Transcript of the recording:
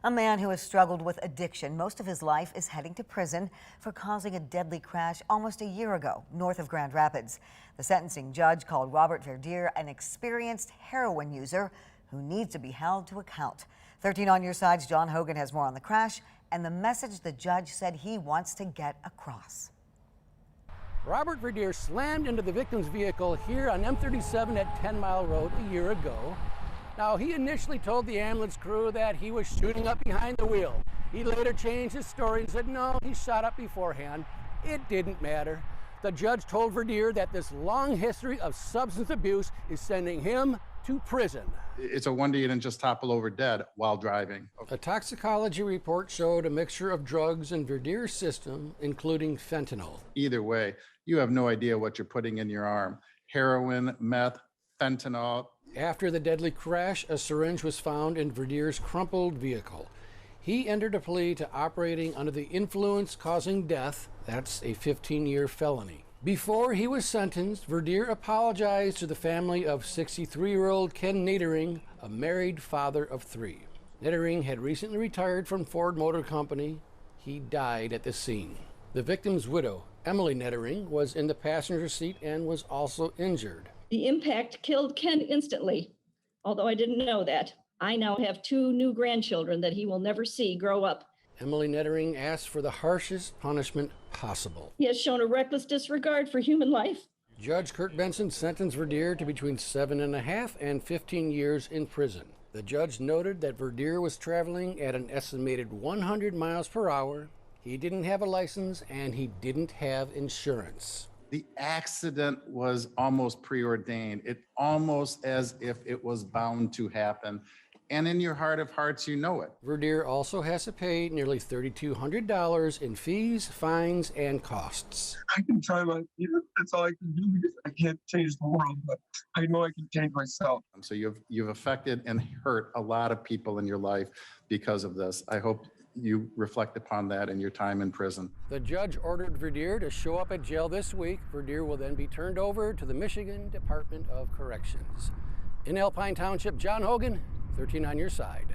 A man who has struggled with addiction most of his life is heading to prison for causing a deadly crash almost a year ago north of Grand Rapids. The sentencing judge called Robert Verdier an experienced heroin user who needs to be held to account. 13 on your side's John Hogan has more on the crash and the message the judge said he wants to get across. Robert Verdier slammed into the victim's vehicle here on M37 at 10 Mile Road a year ago. Now, he initially told the ambulance crew that he was shooting up behind the wheel. He later changed his story and said, no, he shot up beforehand. It didn't matter. The judge told Verdier that this long history of substance abuse is sending him to prison. It's a wonder you didn't just topple over dead while driving. A toxicology report showed a mixture of drugs in Verdier's system, including fentanyl. Either way, you have no idea what you're putting in your arm. Heroin, meth, fentanyl. After the deadly crash, a syringe was found in Verdier's crumpled vehicle. He entered a plea to operating under the influence causing death. That's a 15-year felony. Before he was sentenced, Verdier apologized to the family of 63-year-old Ken Nadering, a married father of 3. Nadering had recently retired from Ford Motor Company. He died at the scene. The victim's widow, Emily Nadering, was in the passenger seat and was also injured. The impact killed Ken instantly, although I didn't know that. I now have 2 new grandchildren that he will never see grow up. Emily Nadering asked for the harshest punishment possible. He has shown a reckless disregard for human life. Judge Kurt Benson sentenced Verdier to between 7.5 and 15 years in prison. The judge noted that Verdier was traveling at an estimated 100 miles per hour. He didn't have a license and he didn't have insurance. The accident was almost preordained. It almost as if it was bound to happen. And in your heart of hearts, you know it. Verdier also has to pay nearly $3,200 in fees, fines, and costs. I can try that's all I can do because I can't change the world, but I know I can change myself. So you've affected and hurt a lot of people in your life because of this. I hope you reflect upon that in your time in prison. The judge ordered Verdier to show up at jail this week. Verdier will then be turned over to the Michigan Department of Corrections. In Alpine Township, John Hogan, 13 on your side.